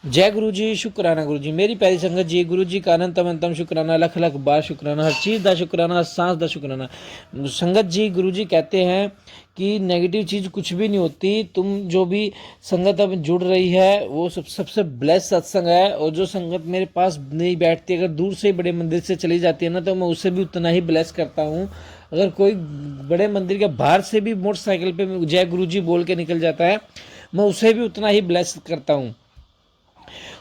जय गुरु जी, शुक्राना गुरु जी। मेरी प्यारी संगत जी, गुरु जी का अनंतम अनंतम शुक्राना, लख लख बार शुक्राना, हर चीज़ का शुक्राना, हर सांस का शुक्राना। संगत जी, गुरु जी कहते हैं कि नेगेटिव चीज़ कुछ भी नहीं होती। तुम जो भी संगत अब जुड़ रही है वो सबसे ब्लेस सत्संग है। और जो संगत मेरे पास नहीं बैठती, अगर दूर से बड़े मंदिर से चली जाती है ना, तो मैं उससे भी उतना ही ब्लेस करता हूँ। अगर कोई बड़े मंदिर के बाहर से भी मोटरसाइकिल पे जय गुरु जी बोल के निकल जाता है, मैं उसे भी उतना ही ब्लेस करता हूँ।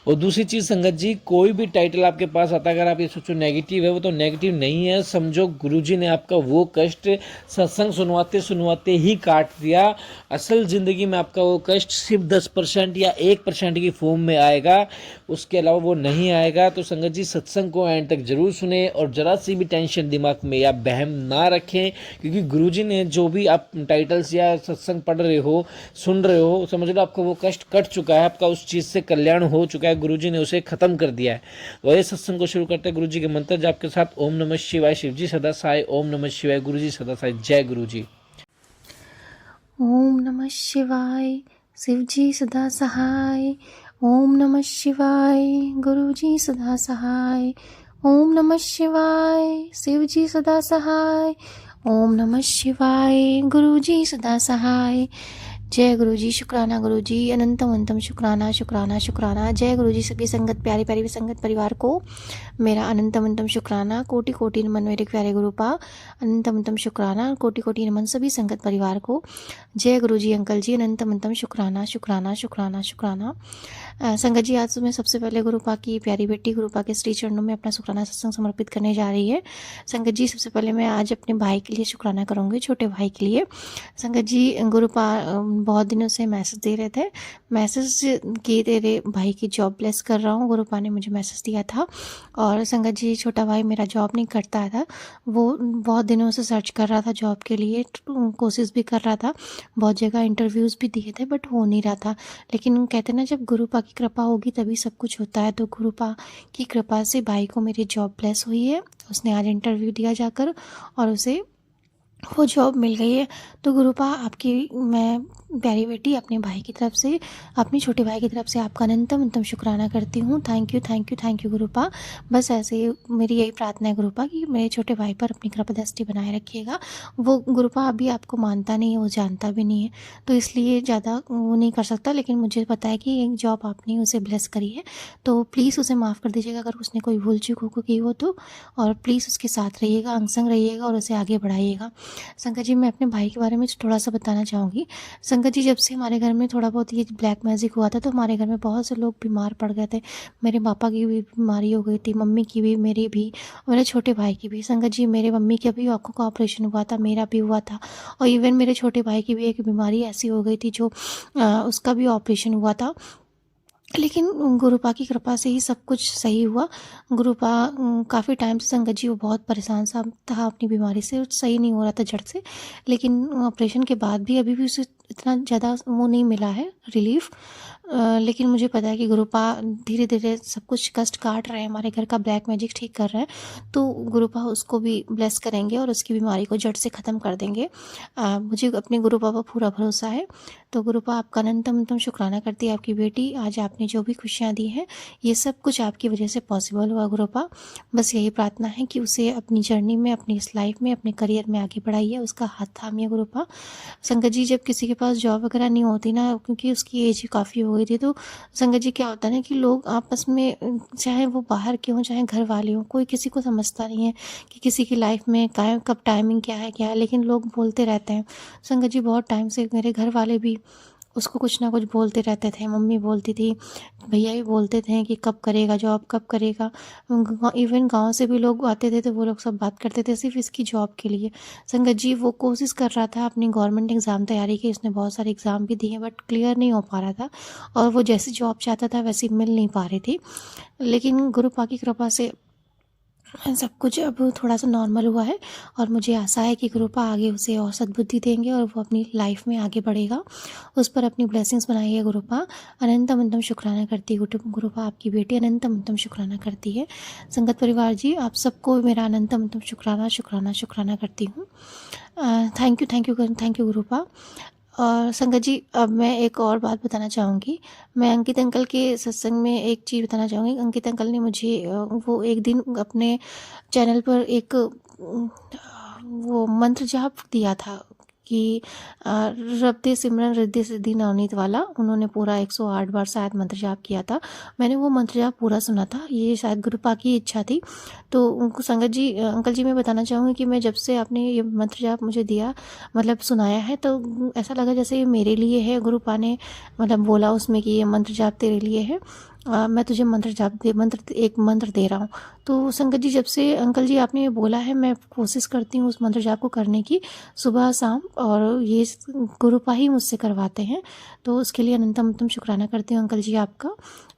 और दूसरी चीज़ संगत जी, कोई भी टाइटल आपके पास आता है, अगर आप ये सोचो नेगेटिव है, वो तो नेगेटिव नहीं है। समझो गुरुजी ने आपका वो कष्ट सत्संग सुनवाते सुनवाते ही काट दिया। असल ज़िंदगी में आपका वो कष्ट सिर्फ 10% या 1% की फॉर्म में आएगा, उसके अलावा वो नहीं आएगा। तो संगत जी, सत्संग को एंड तक जरूर सुने और जरा सी भी टेंशन दिमाग में या बहम ना रखें, क्योंकि गुरुजी ने जो भी आप टाइटल्स या सत्संग पढ़ रहे हो, सुन रहे हो, समझ लो आपका वो कष्ट कट चुका है, आपका उस चीज़ से कल्याण हो चुका है, गुरुजी ने उसे खत्म कर दिया है। वही सत्संग को शुरू करते हैं गुरुजी के मंत्र जाप के साथ। ओम नमः शिवाय, शिवजी सदा सहाय। ओम नमः शिवाय, गुरुजी सदा सहाय। जय गुरुजी। ओम नमः शिवाय, शिवजी सदा सहाय। ओम नमः शिवाय, गुरुजी सदा सहाय। ओम नमः शिवाय, शिवजी सदा सहाय। ओम नमः शिवाय, गुरुजी सदा सहाय। जय गुरु जी, शुक्राना गुरु जी, अनंतम अनंतम शुक्राना शुक्राना शुक्राना। जय गुरु जी। सभी संगत, प्यारी प्यारी संगत परिवार को मेरा अनंतम अनंतम शुक्राना, कोटि कोटि नमन मेरे प्यारे गुरु पा। अनंतम अनंतम शुक्राना, कोटि कोटि नमन सभी संगत परिवार को। जय गुरु जी अंकल जी, अनंतम अनंतम शुक्राना शुक्राना शुक्राना शुक्राना। संगत जी, आज मैं सबसे पहले गुरुपा की प्यारी बेटी गुरुपा के श्री चरणों में अपना शुक्राना सत्संग समर्पित करने जा रही है। संगत जी, सबसे पहले मैं आज अपने भाई के लिए शुक्राना करूंगी, छोटे भाई के लिए। संगत जी, गुरुपा बहुत दिनों से मैसेज दे रहे थे, मैसेज कि तेरे भाई की जॉब ब्लेस कर रहा हूँ। गुरुपा ने मुझे मैसेज दिया था। और संगत जी, छोटा भाई मेरा जॉब नहीं करता था, वो बहुत दिनों से सर्च कर रहा था जॉब के लिए, कोशिश भी कर रहा था, बहुत जगह इंटरव्यूज़ भी दिए थे, बट हो नहीं रहा था। लेकिन कहते ना, जब गुरुपा की कृपा होगी तभी सब कुछ होता है। तो गुरुपा की कृपा से भाई को मेरी जॉब ब्लेस हुई है। उसने आज इंटरव्यू दिया जाकर और उसे वो जॉब मिल गई है। तो गुरुपा, आपकी मैं प्यारी बेटी अपने भाई की तरफ से, अपने छोटे भाई की तरफ से आपका अनंतम अनंतम शुक्राना करती हूँ। Thank you thank you thank you गुरुपा। बस ऐसे ही मेरी यही प्रार्थना है गुरुपा कि मेरे छोटे भाई पर अपनी कृपा दृष्टि बनाए रखिएगा। वो गुरुपा अभी आपको मानता नहीं है, वो जानता भी नहीं है, तो इसलिए ज़्यादा वो नहीं कर सकता। लेकिन मुझे पता है कि एक जॉब आपने उसे ब्लेस करी है, तो प्लीज़ उसे माफ़ कर दीजिएगा अगर उसने कोई भूल चूक की हो तो। और प्लीज़ उसके साथ रहिएगा, अंग संग रहिएगा और उसे आगे बढ़ाइएगा। संगत जी, मैं अपने भाई के बारे में थोड़ा सा बताना चाहूँगी। संगत जी, जब से हमारे घर में थोड़ा बहुत ये ब्लैक मैजिक हुआ था, तो हमारे घर में बहुत से लोग बीमार पड़ गए थे। मेरे पापा की भी बीमारी हो गई थी, मम्मी की भी, मेरी भी, और मेरे छोटे भाई की भी। संगत जी, मेरे मम्मी का भी आँखों का ऑपरेशन हुआ था, मेरा भी हुआ था। और इवन मेरे छोटे भाई की भी एक बीमारी ऐसी हो गई थी जो उसका भी ऑपरेशन हुआ था। लेकिन गुरुपा की कृपा से ही सब कुछ सही हुआ। गुरुपा काफ़ी टाइम से, संगत जी, वो बहुत परेशान सा था अपनी बीमारी से, सही नहीं हो रहा था जड़ से। लेकिन ऑपरेशन के बाद भी अभी भी उसे इतना ज़्यादा वो नहीं मिला है रिलीफ। लेकिन मुझे पता है कि गुरुपा धीरे धीरे सब कुछ कष्ट काट रहे हैं, हमारे घर का ब्लैक मैजिक ठीक कर रहे हैं। तो गुरुपा उसको भी ब्लेस करेंगे और उसकी बीमारी को जड़ से ख़त्म कर देंगे। मुझे अपने गुरुपा पर पूरा भरोसा है। तो गुरुपा, आपका अनंतम अनंतम शुक्राना करती है आपकी बेटी। आज आपने जो भी खुशियाँ दी हैं, ये सब कुछ आपकी वजह से पॉसिबल हुआ गुरुपा। बस यही प्रार्थना है कि उसे अपनी जर्नी में, अपनी इस लाइफ में, अपने करियर में आगे बढ़ाइए, उसका हाथ थामिए गुरुपा। संगत जी, जब किसी के पास जॉब वगैरह नहीं होती ना, क्योंकि उसकी एज काफ़ी हो गई थी, तो संगत जी क्या होता है ना कि लोग आपस में, चाहे वो बाहर के हों चाहे घर वाले हों, कोई किसी को समझता नहीं है कि किसी की लाइफ में कब टाइमिंग क्या है, लेकिन लोग बोलते रहते हैं। संगत जी, बहुत टाइम से मेरे घर वाले भी उसको कुछ ना कुछ बोलते रहते थे। मम्मी बोलती थी, भैया भी बोलते थे कि कब करेगा जॉब, कब करेगा। इवन गांव से भी लोग आते थे, तो वो लोग सब बात करते थे सिर्फ इसकी जॉब के लिए। संगत जी, वो कोशिश कर रहा था अपनी गवर्नमेंट एग्ज़ाम तैयारी की, उसने बहुत सारे एग्ज़ाम भी दिए, बट क्लियर नहीं हो पा रहा था। और वो जैसी जॉब चाहता था वैसी मिल नहीं पा रही थी। लेकिन गुरुपा की कृपा से सब कुछ अब थोड़ा सा नॉर्मल हुआ है। और मुझे आशा है कि गुरुपा आगे उसे और सद्बुद्धि देंगे और वो अपनी लाइफ में आगे बढ़ेगा। उस पर अपनी ब्लेसिंग्स बनाइए गुरुपा। अनंतम अनंतम शुक्राना करती है गुरुपा, आपकी बेटी अनंतम अनंतम शुक्राना करती है। संगत परिवार जी, आप सबको मेरा अनंतम अनंतम शुक्राना शुक्राना शुक्राना करती हूँ। Thank you गुरुपा। और संगत जी, अब मैं एक और बात बताना चाहूँगी। मैं अंकित अंकल के सत्संग में एक चीज़ बताना चाहूँगी। अंकित अंकल ने मुझे वो एक दिन अपने चैनल पर एक वो मंत्र जाप दिया था कि रब्बे सिमरन रिद्धि सिद्धि नवनीत वाला। उन्होंने पूरा 108 बार शायद मंत्र जाप किया था। मैंने वो मंत्र जाप पूरा सुना था। ये शायद गुरुपा की इच्छा थी। तो उनको संगत जी, अंकल जी, मैं बताना चाहूँगी कि मैं जब से आपने ये मंत्र जाप मुझे दिया, मतलब सुनाया है, तो ऐसा लगा जैसे ये मेरे लिए है। गुरुपा ने मतलब बोला उसमें कि ये मंत्र जाप तेरे लिए है। मैं तुझे एक मंत्र दे रहा हूँ। तो संगत जी, जब से अंकल जी आपने ये बोला है, मैं कोशिश करती हूँ उस मंत्र जाप को करने की सुबह शाम, और ये गुरुपा ही मुझसे करवाते हैं। तो उसके लिए अनंतम शुक्राना करती हूँ अंकल जी आपका,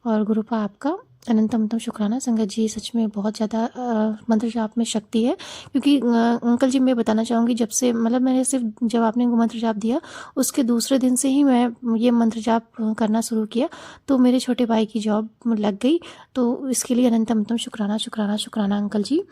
और गुरुपा आपका अनंतम शुक्राना। संगत जी, सच में बहुत ज़्यादा मंत्र जाप में शक्ति है। क्योंकि अंकल जी, मैं बताना चाहूँगी, जब से मतलब मैंने सिर्फ जब आपने मंत्र जाप दिया उसके दूसरे दिन से ही मैं ये मंत्र जाप करना शुरू किया, तो मेरे छोटे भाई की जॉब लग गई। तो इसके लिए अनंतम शुक्राना शुक्राना शुक्राना अंकल जी।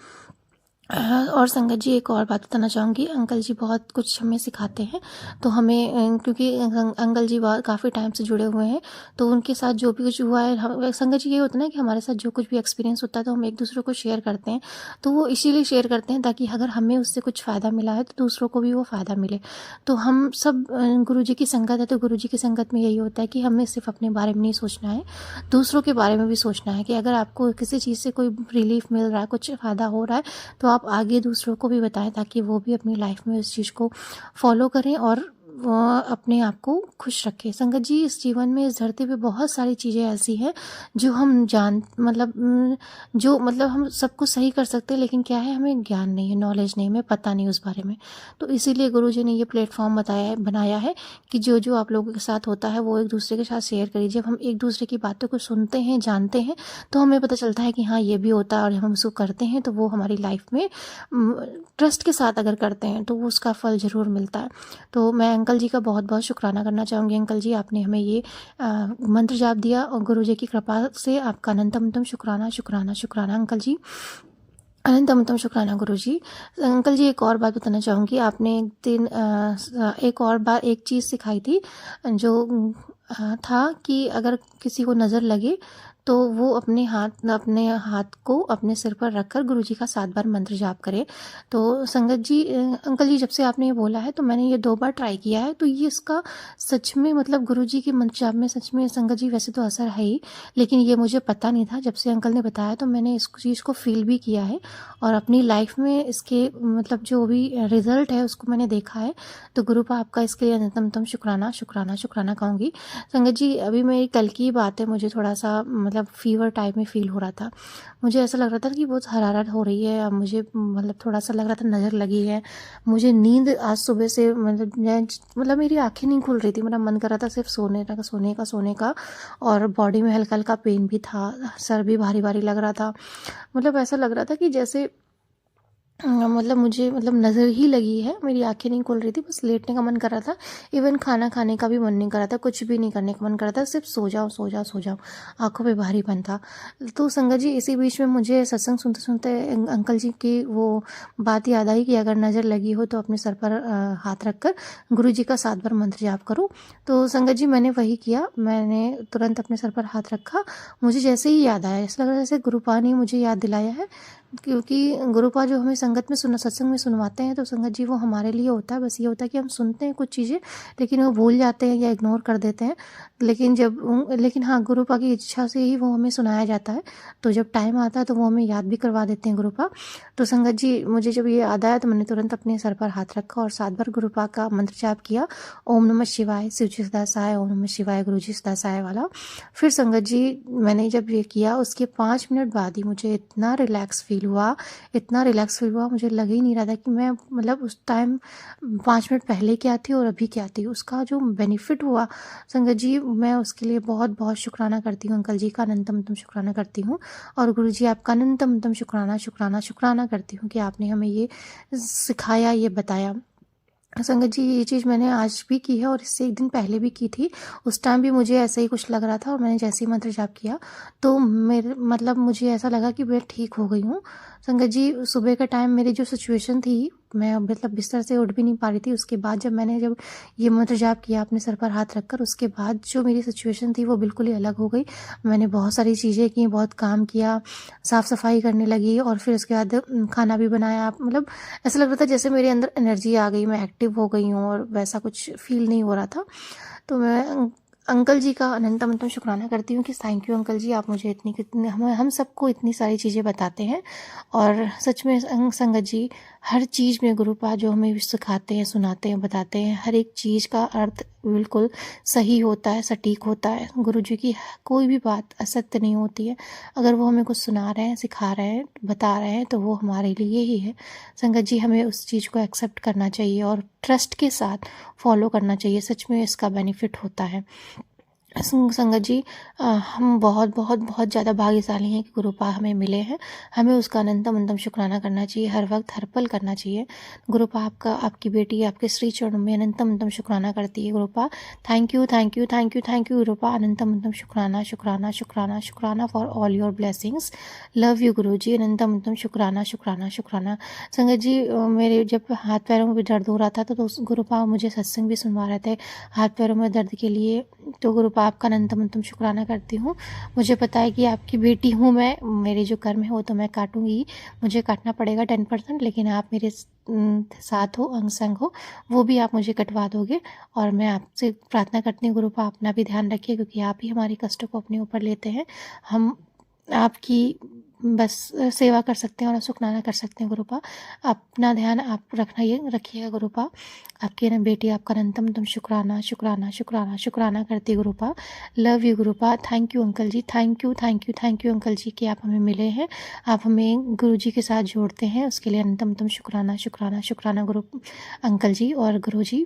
और संगत जी, एक और बात बताना चाहूँगी। अंकल जी बहुत कुछ हमें सिखाते हैं। तो हमें क्योंकि अंकल जी बहुत काफ़ी टाइम से जुड़े हुए हैं, तो उनके साथ जो भी कुछ हुआ है, हम संगत जी, ये होता है ना कि हमारे साथ जो कुछ भी एक्सपीरियंस होता है तो हम एक दूसरे को शेयर करते हैं। तो वो इसीलिए शेयर करते हैं ताकि अगर हमें उससे कुछ फ़ायदा मिला है तो दूसरों को भी वो फ़ायदा मिले। तो हम सब गुरु जी की संगत है, तो गुरु जी की संगत में यही होता है कि हमें सिर्फ अपने बारे में नहीं सोचना है, दूसरों के बारे में भी सोचना है। कि अगर आपको किसी चीज़ से कोई रिलीफ मिल रहा है, कुछ फ़ायदा हो रहा है, तो आप आगे दूसरों को भी बताएं ताकि वो भी अपनी लाइफ में इस चीज़ को फॉलो करें और वो अपने आप को खुश रखें। संगत जी, इस जीवन में, इस धरती पे बहुत सारी चीज़ें ऐसी हैं जो हम जो मतलब हम सबको सही कर सकते हैं, लेकिन क्या है, हमें ज्ञान नहीं है, नॉलेज नहीं, हमें पता नहीं उस बारे में। तो इसीलिए गुरु जी ने ये प्लेटफॉर्म बनाया है कि जो जो आप लोगों के साथ होता है वो एक दूसरे के साथ शेयर करिए। जब हम एक दूसरे की बातों को सुनते हैं, जानते हैं, तो हमें पता चलता है कि हाँ, ये भी होता है, और हम उसको करते हैं तो वो हमारी लाइफ में ट्रस्ट के साथ अगर करते हैं तो वो उसका फल ज़रूर मिलता है। तो मैं अंकल जी का बहुत बहुत शुक्राना करना चाहूँगी। अंकल जी, आपने हमें ये मंत्र जाप दिया, और गुरु जी की कृपा से आपका अनंतम शुक्राना शुक्राना शुक्राना अंकल जी, अनंतम शुक्राना गुरु जी। अंकल जी, एक और बात बताना चाहूँगी। आपने एक और बार एक चीज़ सिखाई थी, जो था कि अगर किसी को नज़र लगे तो वो अपने हाथ को अपने सिर पर रखकर गुरु जी का 7 बार मंत्र जाप करे। तो संगत जी, अंकल जी, जब से आपने ये बोला है तो मैंने ये 2 बार ट्राई किया है। तो ये इसका सच में मतलब गुरु जी के मंत्र जाप में सच में संगत जी वैसे तो असर है ही, लेकिन ये मुझे पता नहीं था। जब से अंकल ने बताया तो मैंने इस चीज़ को फील भी किया है, और अपनी लाइफ में इसके मतलब जो भी रिजल्ट है उसको मैंने देखा है। तो गुरुपा आपका इसके लिए अनंतम शुक्राना शुक्राना शुक्राना कहूँगी। संगत जी, अभी मेरी कल की बात है, मुझे थोड़ा सा मतलब फीवर टाइप में फील हो रहा था। मुझे ऐसा लग रहा था कि बहुत हरारत हो रही है। अब मुझे मतलब थोड़ा सा लग रहा था नज़र लगी है। मुझे नींद आज सुबह से मतलब मेरी आंखें नहीं खुल रही थी। मेरा मन कर रहा था सिर्फ सोने का, और बॉडी में हल्का हल्का पेन भी था, सर भी भारी भारी लग रहा था। मतलब ऐसा लग रहा था कि जैसे मतलब मुझे मतलब नज़र ही लगी है, मेरी आंखें नहीं खुल रही थी, बस लेटने का मन कर रहा था। इवन खाना खाने का भी मन नहीं कर रहा था, कुछ भी नहीं करने का मन कर रहा था, सिर्फ सो जाओ सो जाओ सो जाओ, आंखों पे भारीपन था। तो संगत जी, इसी बीच में मुझे सत्संग सुनते सुनते अंकल जी की वो बात याद आई कि अगर नज़र लगी हो तो अपने सर पर हाथ रखकर गुरु जी का 7 बार मंत्र जाप करो। तो संगत जी, मैंने वही किया। मैंने तुरंत अपने सर पर हाथ रखा। मुझे जैसे ही याद आया, ऐसा लग रहा जैसे गुरुपा ने मुझे याद दिलाया है। क्योंकि गुरुपा जो हमें संगत में सत्संग में सुनवाते हैं, तो संगत जी वो हमारे लिए होता है। बस ये होता है कि हम सुनते हैं कुछ चीज़ें, लेकिन वो भूल जाते हैं या इग्नोर कर देते हैं। लेकिन हाँ, गुरुपा की इच्छा से ही वो हमें सुनाया जाता है। तो जब टाइम आता है तो वो हमें याद भी करवा देते हैं गुरुपा। तो संगत जी, मुझे जब ये याद आया तो मैंने तुरंत अपने सर पर हाथ रखा और 7 बार गुरुपा का मंत्र जाप किया। ओम नमः शिवाय, शिवजी सदा सहाय, ओम नमः शिवाय, गुरु जी सदा सहाय वाला। फिर संगत जी, मैंने जब ये किया उसके 5 मिनट बाद ही मुझे इतना रिलैक्स फील हुआ, मुझे लग ही नहीं रहा था कि मैं मतलब उस टाइम 5 मिनट पहले क्या थी और अभी क्या थी। उसका जो बेनिफिट हुआ संगत जी, मैं उसके लिए बहुत बहुत शुक्राना करती हूँ। अंकल जी का अनंतम शुक्राना करती हूँ, और गुरु जी आपका अनंतम शुक्राना शुक्राना शुक्राना करती हूँ कि आपने हमें ये सिखाया, ये बताया। संगत जी, ये चीज़ मैंने आज भी की है और इससे 1 दिन पहले भी की थी। उस टाइम भी मुझे ऐसा ही कुछ लग रहा था, और मैंने जैसे ही मंत्र जाप किया तो मेरे मतलब मुझे ऐसा लगा कि मैं ठीक हो गई हूँ। संगत जी, सुबह का टाइम मेरी जो सिचुएशन थी, मैं मतलब बिस्तर से उठ भी नहीं पा रही थी। उसके बाद जब ये मंत्र जाप किया अपने सर पर हाथ रखकर, उसके बाद जो मेरी सिचुएशन थी वो बिल्कुल ही अलग हो गई। मैंने बहुत सारी चीज़ें की, बहुत काम किया, साफ़-सफ़ाई करने लगी और फिर उसके बाद खाना भी बनाया। मतलब ऐसा लग रहा था जैसे मेरे अंदर एनर्जी आ गई, मैं एक्टिव हो गई हूँ और वैसा कुछ फ़ील नहीं हो रहा था। तो मैं अंकल जी का अनंतम शुक्राना करती हूँ कि थैंक यू अंकल जी, आप मुझे इतनी कितनी हम सबको इतनी सारी चीज़ें बताते हैं। और सच में संगत जी, हर चीज़ में गुरुपाद जो हमें सिखाते हैं, सुनाते हैं, बताते हैं, हर एक चीज़ का अर्थ बिल्कुल सही होता है, सटीक होता है। गुरु जी की कोई भी बात असत्य नहीं होती है। अगर वो हमें कुछ सुना रहे हैं, सिखा रहे हैं, बता रहे हैं, तो वो हमारे लिए ही है। संगत जी, हमें उस चीज़ को एक्सेप्ट करना चाहिए और ट्रस्ट के साथ फॉलो करना चाहिए। सच में इसका बेनिफिट होता है। संगत जी, हम बहुत बहुत बहुत ज़्यादा भाग्यशाली हैं कि गुरुपाद हमें मिले हैं। हमें उसका अनंतम शुक्राना करना चाहिए, हर वक्त हर पल करना चाहिए। गुरुपाद आपका, आपकी बेटी आपके श्री चरणों में अनंतम शुक्राना करती है। गुरुपाद thank you, thank you, thank you, thank you गुरुपाद। अनंतम शुक्राना, शुक्राना, शुक्राना, शुक्राना for all your blessings. Love you guru ji. अनंतम शुक्राना, शुक्राना, शुक्राना। संगत जी, मेरे जब हाथ पैरों में भी दर्द हो रहा था तो गुरुपाद मुझे सत्संग भी सुनवा रहे थे हाथ पैरों में दर्द के लिए। तो गुरुपाद आपका अनंतम शुक्राना करती हूँ। मुझे पता है कि आपकी बेटी हूँ मैं, मेरे जो कर्म है वो तो मैं काटूंगी, मुझे काटना पड़ेगा 10%, लेकिन आप मेरे साथ हो, अंग संग हो, वो भी आप मुझे कटवा दोगे। और मैं आपसे प्रार्थना करती हूँ गुरुपाद, अपना भी ध्यान रखिए, क्योंकि आप ही हमारे कष्टों को अपने ऊपर लेते हैं। हम आपकी बस सेवा कर सकते हैं और शुक्राना कर सकते हैं गुरुपाद। अपना ध्यान आप रखिएगा गुरुपाद। आपकी ना बेटी आपका अनंतम शुक्राना, शुक्राना, शुक्राना, शुक्राना करती है गुरुपाद। लव यू गुरुपाद। थैंक यू अंकल जी, thank you, thank you, thank you uncle जी कि आप हमें मिले हैं, आप हमें गुरु जी के साथ जोड़ते हैं, उसके लिए अनंतम शुक्राना, शुक्राना, शुक्राना गुरु अंकल जी और गुरु जी।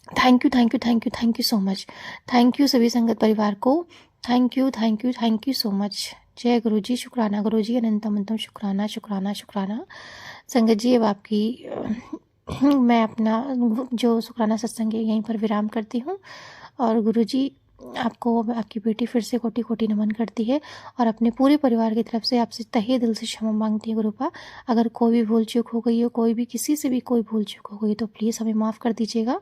Thank you, thank you, thank you, thank you so much. Thank you सभी संगत परिवार को। Thank you, thank you, thank you so much. जय गुरु जी। शुक्राना गुरु जी। अनंतम शुक्राना, शुक्राना, शुक्राना। संगत जी, अब आपकी मैं अपना जो शुक्राना सत्संग है यहीं पर विराम करती हूँ। और गुरु जी, आपको आपकी बेटी फिर से कोटि कोटि नमन करती है और अपने पूरे परिवार की तरफ से आपसे तहे दिल से क्षमा मांगती है गुरुपाद। अगर कोई भी भूल चूक हो गई हो, कोई भी किसी से भी कोई भूल चूक हो गई, तो प्लीज़ हमें माफ़ कर दीजिएगा।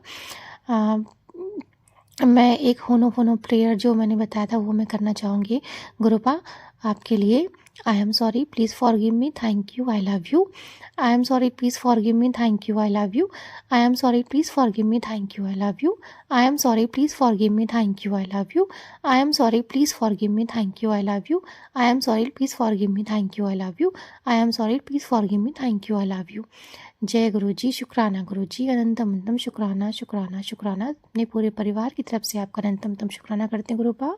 मैं एक होनो प्रेयर जो मैंने बताया था वो मैं करना चाहूँगी गुरुपाद आपके लिए। I am sorry, please forgive me, thank you, I love you. I am sorry, please forgive me, thank you, I love you. I am sorry, please forgive me, thank you, I love you. I am sorry, please forgive me, thank you, I love you. I am sorry, please forgive me, thank you, I love you. I am sorry, please forgive me, thank you, I love you. I am sorry, please forgive me, thank you, I love you. जय गुरु जी। शुक्राना गुरु जी। अनंतम शुक्राना, शुक्राना, शुक्राना। अपने पूरे परिवार की तरफ से आपका अनंतम शुक्राना करते हैं गुरुपाद।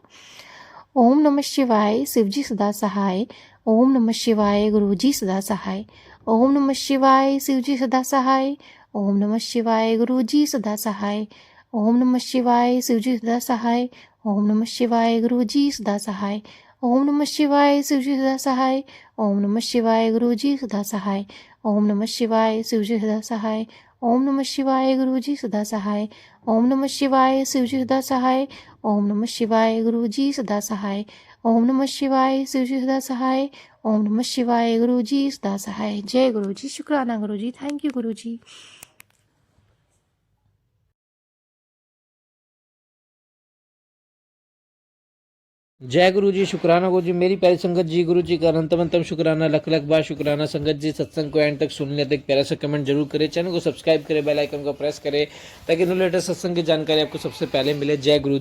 ओम नमः शिवाय, शिवजी सदा सहाय। ओम नमः शिवाय, गुरु जी सदा सहाय। ओम नमः शिवाय, शिवजी सदा सहाय। ओम नमः शिवाय, गुरु जी सदा सहाय। ओम नमः शिवाय, शिवजी सदा सहाय। ओम नमः शिवाय, गुरु जी सदा सहाय। ओम नमः शिवाय, शिवजी सदा सहाय। ओम नमः शिवाय, गुरु जी सदा सहाय। ओम नमः शिवाय, शिवजी सदा सहाय। ओम नमः शिवाय, गुरु जी सदा सहाय। ओम नमः शिवाय, शिवजी सदा सहाय। ओम नमः शिवाय, गुरु जी सदा सहाय। ओम नमः शिवाय, शिवजी सदा सहाय। ओम नमः शिवाय, गुरु जी सदा सहाय। जय गुरु जी। शुक्राना गुरु जी। थैंक यू गुरु जी। जय गुरु जी। शुक्राना गुरु जी। मेरी प्यारी संगत जी, गुरु जी का अनंतम शुक्राना, लख लख बार शुक्राना। संगत जी, सत्संग को एंड तक सुन लेते, एक प्यारा सा कमेंट जरूर करें, चैनल को सब्सक्राइब करें, बेल आइकन को प्रेस करें, ताकि न्यू लेटेस्ट सत्संग की जानकारी आपको सबसे पहले मिले। जय गुरु।